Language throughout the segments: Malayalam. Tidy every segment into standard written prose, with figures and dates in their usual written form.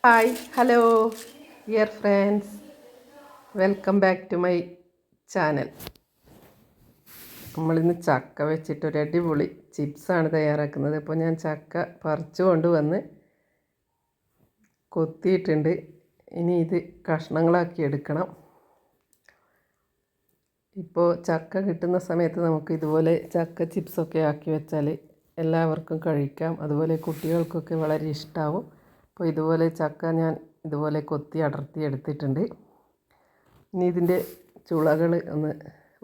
Hi hello dear friends, welcome back to my channel. നമ്മളിന്ന് ചക്ക വെച്ചിട്ടൊരു അടിപൊളി ചിപ്സാണ് തയ്യാറാക്കുന്നത്. അപ്പോൾ ഞാൻ ചക്ക പറിച്ചു കൊണ്ടുവന്ന് കൊത്തിയിട്ടുണ്ട്. ഇനി ഇത് കഷ്ണങ്ങളാക്കി എടുക്കണം. ഇപ്പോൾ ചക്ക കിട്ടുന്ന സമയത്ത് നമുക്ക് ഇതുപോലെ ചക്ക ചിപ്സൊക്കെ ആക്കി വെച്ചാൽ എല്ലാവർക്കും കഴിക്കാം. അതുപോലെ കുട്ടികൾക്കൊക്കെ വളരെ ഇഷ്ടമാവും. അപ്പോൾ ഇതുപോലെ ചക്ക ഞാൻ ഇതുപോലെ കൊത്തി അടർത്തി എടുത്തിട്ടുണ്ട്. ഇനി ഇതിൻ്റെ ചുളകൾ ഒന്ന്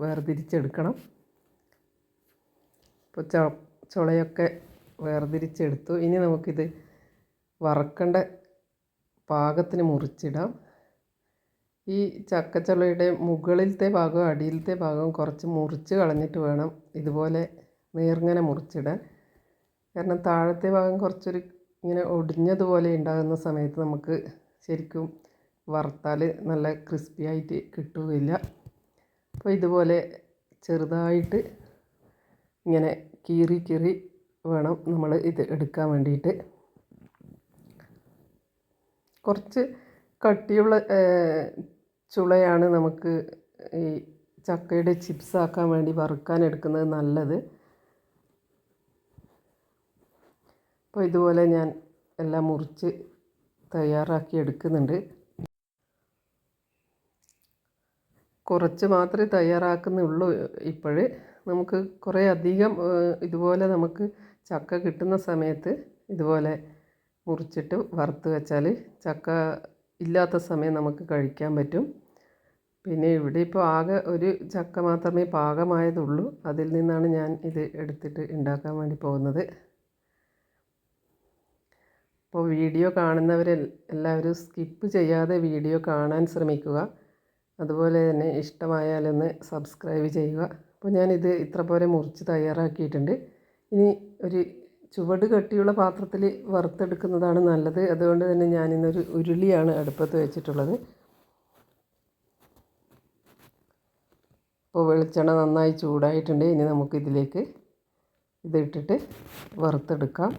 വേർതിരിച്ചെടുക്കണം. ഇപ്പോൾ ചുളയൊക്കെ വേർതിരിച്ചെടുത്തു. ഇനി നമുക്കിത് വറക്കേണ്ട പാകത്തിന് മുറിച്ചിടാം. ഈ ചക്കച്ചുളയുടെ മുകളിലത്തെ ഭാഗവും അടിയിലത്തെ ഭാഗവും കുറച്ച് മുറിച്ച് കളഞ്ഞിട്ട് വേണം ഇതുപോലെ നേർങ്ങനെ മുറിച്ചിടാൻ. കാരണം താഴത്തെ ഭാഗം കുറച്ചൊരു ഇങ്ങനെ ഒടിഞ്ഞതുപോലെ ഉണ്ടാകുന്ന സമയത്ത് നമുക്ക് ശരിക്കും വറുത്താൽ നല്ല ക്രിസ്പി ആയിട്ട് കിട്ടുകയില്ല. അപ്പോൾ ഇതുപോലെ ചെറുതായിട്ട് ഇങ്ങനെ കീറി കീറി വേണം നമ്മൾ ഇത് എടുക്കാൻ വേണ്ടിയിട്ട്. കുറച്ച് കട്ടിയുള്ള ചുളയാണ് നമുക്ക് ഈ ചക്കയുടെ ചിപ്സ് ആക്കാൻ വേണ്ടി വറുക്കാൻ എടുക്കുന്നത് നല്ലത്. അപ്പോൾ ഇതുപോലെ ഞാൻ എല്ലാം മുറിച്ച് തയ്യാറാക്കി എടുക്കുന്നുണ്ട്. കുറച്ച് മാത്രമേ തയ്യാറാക്കുന്നുള്ളൂ. ഇപ്പോഴ് നമുക്ക് കുറേ അധികം ഇതുപോലെ നമുക്ക് ചക്ക കിട്ടുന്ന സമയത്ത് ഇതുപോലെ മുറിച്ചിട്ട് വറുത്ത് വെച്ചാൽ ചക്ക ഇല്ലാത്ത സമയം നമുക്ക് കഴിക്കാൻ പറ്റും. പിന്നെ ഇവിടെ ഇപ്പോൾ ആകെ ഒരു ചക്ക മാത്രമേ പാകമായതുള്ളൂ. അതിൽ നിന്നാണ് ഞാൻ ഇത് എടുത്തിട്ട് ഉണ്ടാക്കാൻ വേണ്ടി പോകുന്നത്. അപ്പോൾ വീഡിയോ കാണുന്നവരെല്ലാവരും സ്കിപ്പ് ചെയ്യാതെ വീഡിയോ കാണാൻ ശ്രമിക്കുക. അതുപോലെ തന്നെ ഇഷ്ടമായാലൊന്ന് സബ്സ്ക്രൈബ് ചെയ്യുക. അപ്പോൾ ഞാനിത് ഇത്ര പോലെ മുറിച്ച് തയ്യാറാക്കിയിട്ടുണ്ട്. ഇനി ഒരു ചുവട് കട്ടിയുള്ള പാത്രത്തിൽ വറുത്തെടുക്കുന്നതാണ് നല്ലത്. അതുകൊണ്ട് തന്നെ ഞാനിന്നൊരു ഉരുളിയാണ് അടുപ്പത്ത് വെച്ചിട്ടുള്ളത്. അപ്പോൾ വെളിച്ചെണ്ണ നന്നായി ചൂടായിട്ടുണ്ട്. ഇനി നമുക്കിതിലേക്ക് ഇതിട്ടിട്ട് വറുത്തെടുക്കാം.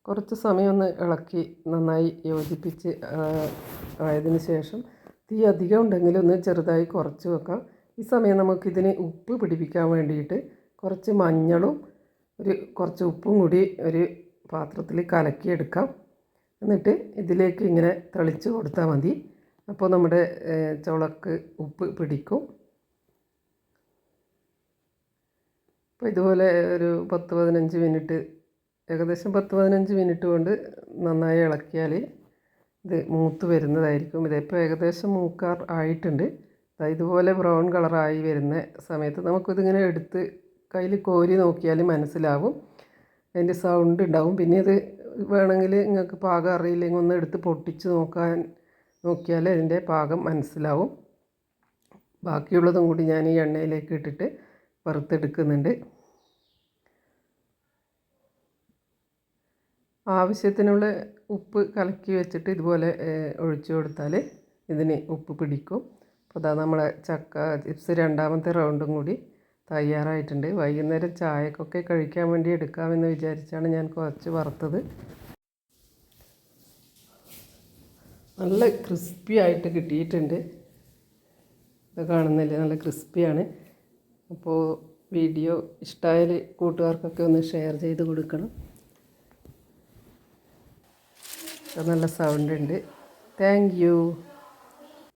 കുറച്ച് സമയം ഒന്ന് ഇളക്കി നന്നായി യോജിപ്പിച്ച് ആയതിന് ശേഷം തീ അധികം ഉണ്ടെങ്കിൽ ഒന്ന് ചെറുതായി കുറച്ച് വെക്കാം. ഈ സമയം നമുക്കിതിന് ഉപ്പ് പിടിപ്പിക്കാൻ വേണ്ടിയിട്ട് കുറച്ച് മഞ്ഞളും കുറച്ച് ഉപ്പും കൂടി ഒരു പാത്രത്തിൽ കലക്കിയെടുക്കാം. എന്നിട്ട് ഇതിലേക്ക് ഇങ്ങനെ തളിച്ച് കൊടുത്താൽ മതി. അപ്പോൾ നമ്മുടെ ചുളക്ക് ഉപ്പ് പിടിക്കും. അപ്പോൾ ഇതുപോലെ ഒരു 10-15 മിനിറ്റ്, ഏകദേശം 10-15 മിനിറ്റ് കൊണ്ട് നന്നായി ഇളക്കിയാൽ ഇത് മൂത്ത് വരുന്നതായിരിക്കും. ഇതിപ്പോൾ ഏകദേശം മൂക്കാർ ആയിട്ടുണ്ട്. ഇതുപോലെ ബ്രൗൺ കളറായി വരുന്ന സമയത്ത് നമുക്കിതിങ്ങനെ എടുത്ത് കയ്യിൽ കോരി നോക്കിയാൽ മനസ്സിലാവും. അതിൻ്റെ സൗണ്ട് ഉണ്ടാവും. പിന്നെ ഇത് വേണമെങ്കിൽ നിങ്ങൾക്ക് പാകം അറിയില്ലെങ്കിൽ ഒന്ന് എടുത്ത് പൊട്ടിച്ച് നോക്കിയാൽ അതിൻ്റെ പാകം മനസ്സിലാവും. ബാക്കിയുള്ളതും കൂടി ഞാൻ ഈ എണ്ണയിലേക്ക് ഇട്ടിട്ട് വറുത്തെടുക്കുന്നുണ്ട്. ആവശ്യത്തിനുള്ള ഉപ്പ് കലക്കി വെച്ചിട്ട് ഇതുപോലെ ഒഴിച്ചു കൊടുത്താൽ ഇതിന് ഉപ്പ് പിടിക്കും. അപ്പോൾ അതാ നമ്മളെ ചക്ക ചിപ്സ് രണ്ടാമത്തെ റൗണ്ടും കൂടി തയ്യാറായിട്ടുണ്ട്. വൈകുന്നേരം ചായക്കൊക്കെ കഴിക്കാൻ വേണ്ടി എടുക്കാമെന്ന് വിചാരിച്ചാണ് ഞാൻ കുറച്ച് വറുത്തത്. നല്ല ക്രിസ്പി ആയിട്ട് കിട്ടിയിട്ടുണ്ട്. ഇത് കാണുന്നില്ലേ, നല്ല ക്രിസ്പിയാണ്. അപ്പോൾ വീഡിയോ ഇഷ്ടമായാൽ കൂട്ടുകാർക്കൊക്കെ ഒന്ന് ഷെയർ ചെയ്ത് കൊടുക്കണം. നല്ല സൗണ്ട് ഉണ്ട്. Thank you.